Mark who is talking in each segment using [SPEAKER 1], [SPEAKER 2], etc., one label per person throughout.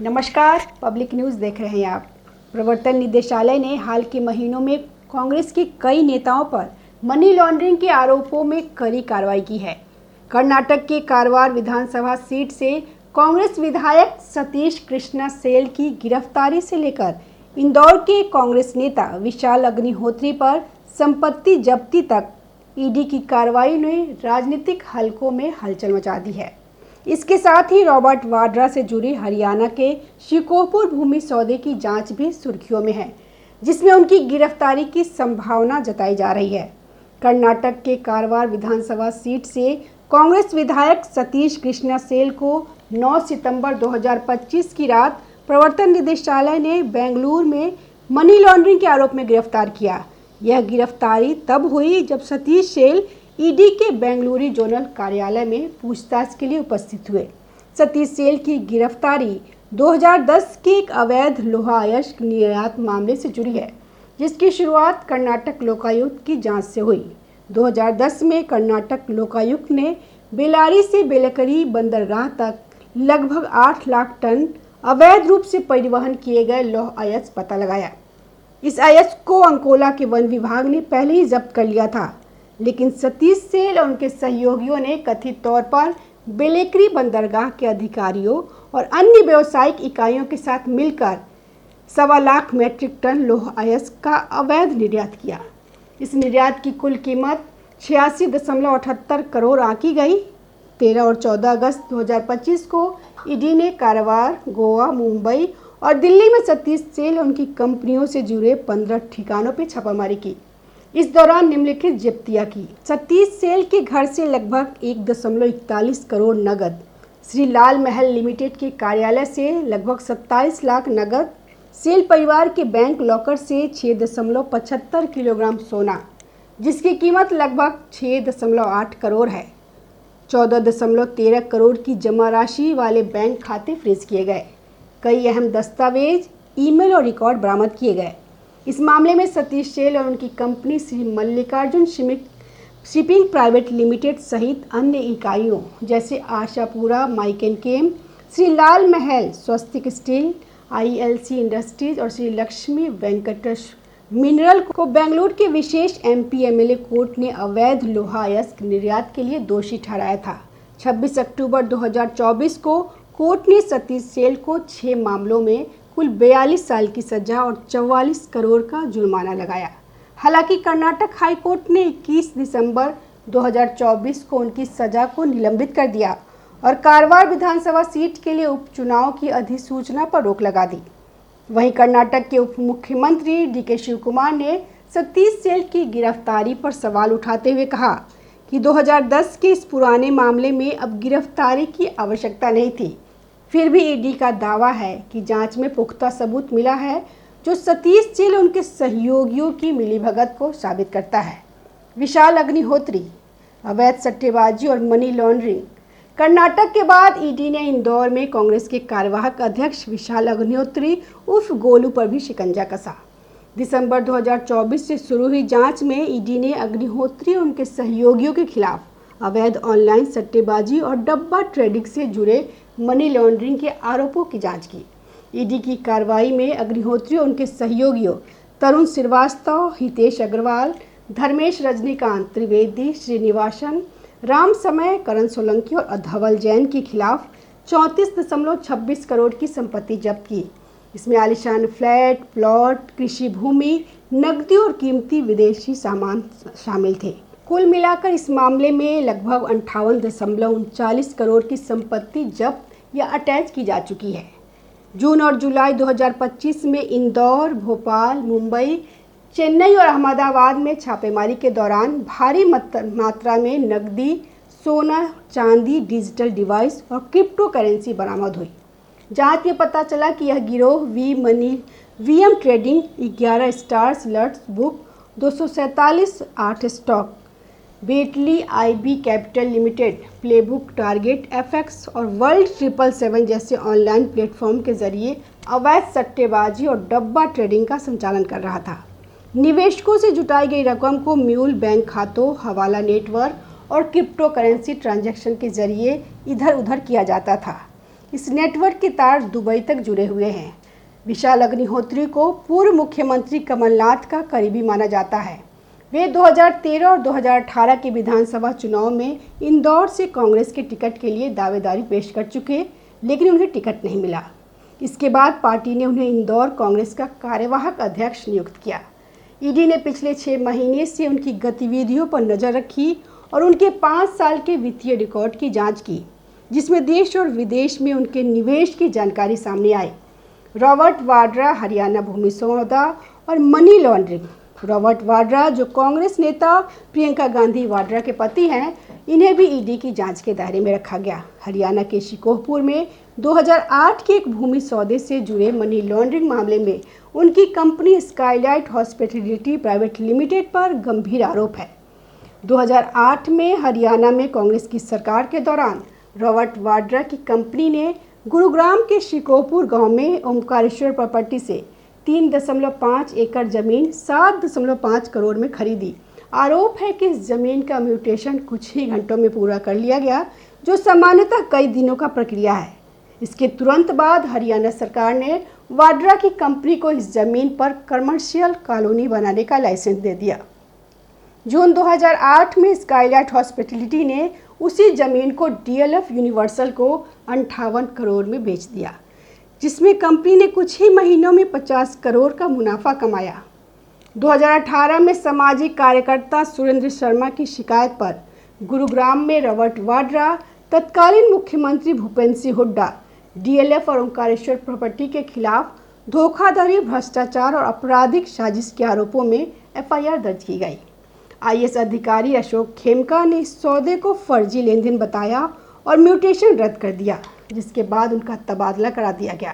[SPEAKER 1] नमस्कार, public news देख रहे हैं आप। प्रवर्तन निदेशालय ने हाल के महीनों में कांग्रेस के कई नेताओं पर मनी लॉन्ड्रिंग के आरोपों में कड़ी कार्रवाई की है। कर्नाटक के कारवार विधानसभा सीट से कांग्रेस विधायक सतीश कृष्णा सेल की गिरफ्तारी से लेकर इंदौर के कांग्रेस नेता विशाल अग्निहोत्री पर संपत्ति जब्ती तक ईडी की कार्रवाई ने राजनीतिक हलकों में हलचल मचा दी है। इसके साथ ही रॉबर्ट वाड्रा से जुड़ी हरियाणा के शिकोहपुर भूमि सौदे की जांच भी सुर्खियों में है, जिसमें उनकी गिरफ्तारी की संभावना जताई जा रही है। कर्नाटक के कारवार विधानसभा सीट से कांग्रेस विधायक सतीश कृष्णा सेल को 9 सितंबर 2025 की रात प्रवर्तन निदेशालय ने बेंगलुरु में मनी लॉन्ड्रिंग के आरोप में गिरफ्तार किया। यह गिरफ्तारी तब हुई जब सतीश सेल ईडी के बेंगलुरु जोनल कार्यालय में पूछताछ के लिए उपस्थित हुए। सतीश सेल की गिरफ्तारी 2010 के एक अवैध लोहा अयस्क निर्यात मामले से जुड़ी है, जिसकी शुरुआत कर्नाटक लोकायुक्त की जांच से हुई। 2010 में कर्नाटक लोकायुक्त ने बेलारी से बेलकरी बंदरगाह तक लगभग 8 लाख टन अवैध रूप से परिवहन किए गए लौह अयस्क पता लगाया। इस अयस्क को अंकोला के वन विभाग ने पहले ही जब्त कर लिया था, लेकिन सतीश सेल और उनके सहयोगियों ने कथित तौर पर बेलेकरी बंदरगाह के अधिकारियों और अन्य व्यावसायिक इकाइयों के साथ मिलकर 1.25 लाख मीट्रिक टन लौह अयस्क का अवैध निर्यात किया। इस निर्यात की कुल कीमत 86.78 करोड़ आंकी गई। 13 और 14 अगस्त 2025 को ईडी ने कारवार, गोवा, मुंबई और दिल्ली में सतीश सेल और उनकी कंपनियों से जुड़े 15 ठिकानों पर छापामारी की। इस दौरान निम्नलिखित जब्तियां की। सतीश सेल के घर से लगभग 1.41 करोड़ नगद, श्री लाल महल लिमिटेड के कार्यालय से लगभग 27 लाख नगद, सेल परिवार के बैंक लॉकर से 6.75 किलोग्राम सोना, जिसकी कीमत लगभग 6.8 करोड़ है। 14.13 करोड़ की जमा राशि वाले बैंक खाते फ्रीज किए गए। कई अहम दस्तावेज, ईमेल और रिकॉर्ड बरामद किए गए। इस मामले में सतीश सेल और उनकी company Shri Mallikarjun shipping private limited सहित अन्य इकाइयों जैसे Ashapura mike and chem, Shri Lal Mahal, Swastik steel, ILC industries और श्री लक्ष्मी वेंकटेश मिनरल को बेंगलुरु के विशेष MP MLA कोर्ट ने अवैध लोहा अयस्क निर्यात के लिए दोषी ठहराया था। 26 अक्टूबर 2024 को कोर्ट ने सतीश सेल को 6 मामलों में कुल 42 साल की सजा और 44 करोड़ का जुर्माना लगाया। हालांकि कर्नाटक हाई कोर्ट ने 21 दिसंबर 2024 को उनकी सजा को निलंबित कर दिया और कारवार विधानसभा सीट के लिए उपचुनाव की अधिसूचना पर रोक लगा दी। वहीं कर्नाटक के उप मुख्यमंत्री DK शिवकुमार ने सतीश सेल की गिरफ्तारी पर सवाल उठाते हुए कहा कि 2010 के इस पुराने मामले में अब गिरफ्तारी की आवश्यकता नहीं थी। फिर भी ईडी का दावा है कि जांच में पुख्ता सबूत मिला है, जो सतीश सेल और उनके सहयोगियों की मिलीभगत को साबित करता है। विशाल अग्निहोत्री, अवैध सट्टेबाजी और मनी लॉन्ड्रिंग। कर्नाटक के बाद ईडी ने इंदौर में कांग्रेस के कार्यवाहक अध्यक्ष विशाल अग्निहोत्री उर्फ गोलू पर भी शिकंजा कसा। दिसंबर 2024 से शुरू हुई जांच में ईडी ने अग्निहोत्री और उनके सहयोगियों के खिलाफ अवैध ऑनलाइन सट्टेबाजी और डब्बा ट्रेडिंग से जुड़े मनी लॉन्ड्रिंग के आरोपों की जांच की। ईडी की कार्रवाई में अग्निहोत्री और उनके सहयोगियों तरुण श्रीवास्तव, हितेश अग्रवाल, धर्मेश रजनीकांत त्रिवेदी, श्रीनिवासन, राम समय, करण सोलंकी और धवल जैन के खिलाफ 34.26 करोड़ की संपत्ति जब्त की। इसमें आलीशान फ्लैट, प्लॉट, कृषि भूमि, नकदी और कीमती विदेशी सामान शामिल थे। कुल मिलाकर इस मामले में लगभग 58.39 करोड़ की संपत्ति जब्त या अटैच की जा चुकी है। जून और जुलाई 2025 में इंदौर, भोपाल, मुंबई, चेन्नई और अहमदाबाद में छापेमारी के दौरान भारी मात्रा में नकदी, सोना, चांदी, डिजिटल डिवाइस और क्रिप्टो करेंसी बरामद हुई। जांच में पता चला कि यह गिरोह VM trading, 11 stars lots book, 247 8 stock, बेटली IB capital limited, playbook, target FX और वर्ल्ड 777 जैसे ऑनलाइन प्लेटफॉर्म के जरिए अवैध सट्टेबाजी और डब्बा ट्रेडिंग का संचालन कर रहा था। निवेशकों से जुटाई गई रकम को म्यूल बैंक खातों, हवाला नेटवर्क और क्रिप्टो करेंसी ट्रांजैक्शन के जरिए इधर उधर किया जाता था। इस नेटवर्क के तार दुबई तक जुड़े हुए हैं। विशाल अग्निहोत्री को पूर्व मुख्यमंत्री कमलनाथ का करीबी माना जाता है। वे 2013 और 2018 के विधानसभा चुनाव में इंदौर से कांग्रेस के टिकट के लिए दावेदारी पेश कर चुके, लेकिन उन्हें टिकट नहीं मिला। इसके बाद पार्टी ने उन्हें इंदौर कांग्रेस का कार्यवाहक अध्यक्ष नियुक्त किया। ईडी ने पिछले 6 महीने से उनकी गतिविधियों पर नजर रखी और उनके 5 साल के वित्तीय रिकॉर्ड की जांच की, जिसमें देश और विदेश में उनके निवेश की जानकारी सामने आई। रॉबर्ट वाड्रा हरियाणा भूमि सौदा और मनी लॉन्ड्रिंग। रॉबर्ट वाड्रा, जो कांग्रेस नेता प्रियंका गांधी वाड्रा के पति हैं, इन्हें भी ईडी की जांच के दायरे में रखा गया। हरियाणा के शिकोहपुर में 2008 के एक भूमि सौदे से जुड़े मनी लॉन्ड्रिंग मामले में उनकी company Skylight hospitality private limited पर गंभीर आरोप है। 2008 में हरियाणा में कांग्रेस की सरकार के दौरान रॉबर्ट वाड्रा की कंपनी ने गुरुग्राम के शिकोहपुर गांव में ओमकारेश्वर प्रॉपर्टी से 3.5 एकड़ जमीन 7.5 करोड़ में खरीदी। आरोप है कि इस जमीन का म्यूटेशन कुछ ही घंटों में पूरा कर लिया गया, जो सामान्यतः कई दिनों का प्रक्रिया है। इसके तुरंत बाद हरियाणा सरकार ने वाड्रा की कंपनी को इस जमीन पर कमर्शियल कॉलोनी बनाने का लाइसेंस दे दिया। जून 2008 में स्काईलाइट हॉस्पिटैलिटी ने उसी जमीन को डीएलएफ यूनिवर्सल को 58 करोड़ में बेच दिया, जिसमें कंपनी ने कुछ ही महीनों में 50 करोड़ का मुनाफा कमाया। 2018 में सामाजिक कार्यकर्ता सुरेंद्र शर्मा की शिकायत पर गुरुग्राम में रॉबर्ट वाड्रा, तत्कालीन मुख्यमंत्री भूपेंद्र सिंह हुड्डा, डीएलएफ और ओंकारेश्वर प्रॉपर्टी के खिलाफ धोखाधड़ी, भ्रष्टाचार और आपराधिक साजिश के आरोपों में एफआईआर दर्ज की गई। आईएएस अधिकारी अशोक खेमका ने इस सौदे को फर्जी लेन देन बताया और म्यूटेशन रद्द कर दिया, जिसके बाद उनका तबादला करा दिया गया।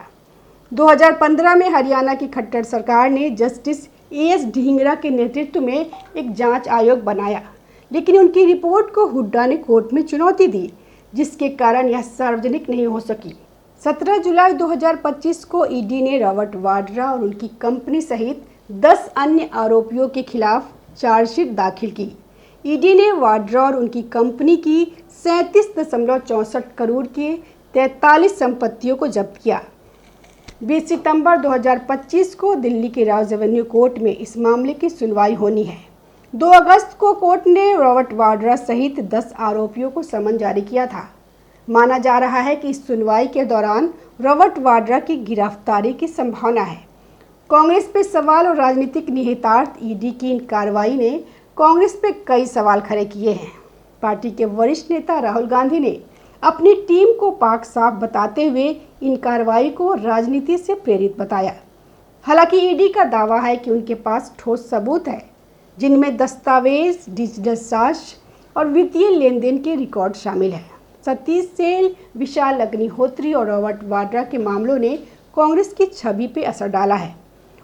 [SPEAKER 1] 2015 में हरियाणा की खट्टर सरकार ने जस्टिस एएस ढींगरा के नेतृत्व में एक जांच आयोग बनाया, लेकिन उनकी रिपोर्ट को हुड्डा ने कोर्ट में चुनौती दी, जिसके कारण यह सार्वजनिक नहीं हो सकी। 17 जुलाई 2025 को ईडी ने रॉबर्ट वाड्रा और उनकी कंपनी सहित 10 अन्य आरोपियों के खिलाफ चार्जशीट दाखिल की। ईडी ने वाड्रा और उनकी कंपनी की 37.64 करोड़ की 43 संपत्तियों को जब्त किया। 20 सितंबर 2025 को दिल्ली के राज एवेन्यू कोर्ट में इस मामले की सुनवाई होनी है। 2 अगस्त को कोर्ट ने रॉबर्ट वाड्रा सहित 10 आरोपियों को समन जारी किया था। माना जा रहा है कि इस सुनवाई के दौरान रॉबर्ट वाड्रा की गिरफ्तारी की संभावना है। कांग्रेस पे सवाल और राजनीतिक निहितार्थ। ईडी की इन कार्रवाई ने कांग्रेस पे कई सवाल खड़े किए हैं। पार्टी के वरिष्ठ नेता राहुल गांधी ने अपनी टीम को पाक साफ बताते हुए इन कार्रवाई को राजनीति से प्रेरित बताया। हालांकि ईडी का दावा है कि उनके पास ठोस सबूत है, जिनमें दस्तावेज, डिजिटल साक्ष्य और वित्तीय लेन देन के रिकॉर्ड शामिल है। सतीश सेल, विशाल अग्निहोत्री और रॉबर्ट वाड्रा के मामलों ने कांग्रेस की छवि पे असर डाला है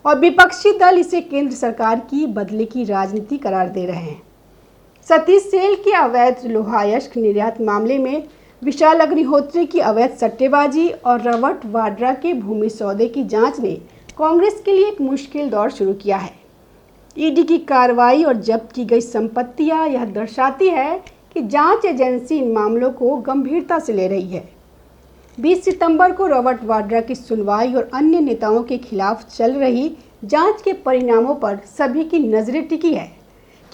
[SPEAKER 1] और विपक्षी दल इसे केंद्र सरकार की बदले की राजनीति करार दे रहे हैं। सतीश सेल के अवैध लोहा अयस्क निर्यात मामले में, विशाल अग्निहोत्री की अवैध सट्टेबाजी और रॉबर्ट वाड्रा के भूमि सौदे की जांच ने कांग्रेस के लिए एक मुश्किल दौर शुरू किया है। ईडी की कार्रवाई और जब्त की गई संपत्तियां यह दर्शाती है कि जांच एजेंसी इन मामलों को गंभीरता से ले रही है। 20 सितंबर को रॉबर्ट वाड्रा की सुनवाई और अन्य नेताओं के खिलाफ चल रही जांच के परिणामों पर सभी की नजरें टिकी है।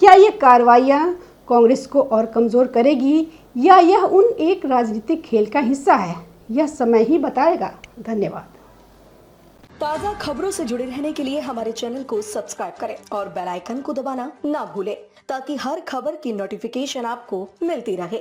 [SPEAKER 1] क्या ये कार्रवाइयां कांग्रेस को और कमजोर करेगी या यह उन एक राजनीतिक खेल का हिस्सा है? यह समय ही बताएगा। धन्यवाद।
[SPEAKER 2] ताज़ा खबरों से जुड़े रहने के लिए हमारे चैनल को सब्सक्राइब करें और बेल आइकन को दबाना ना भूलें, ताकि हर खबर की नोटिफिकेशन आपको मिलती रहे।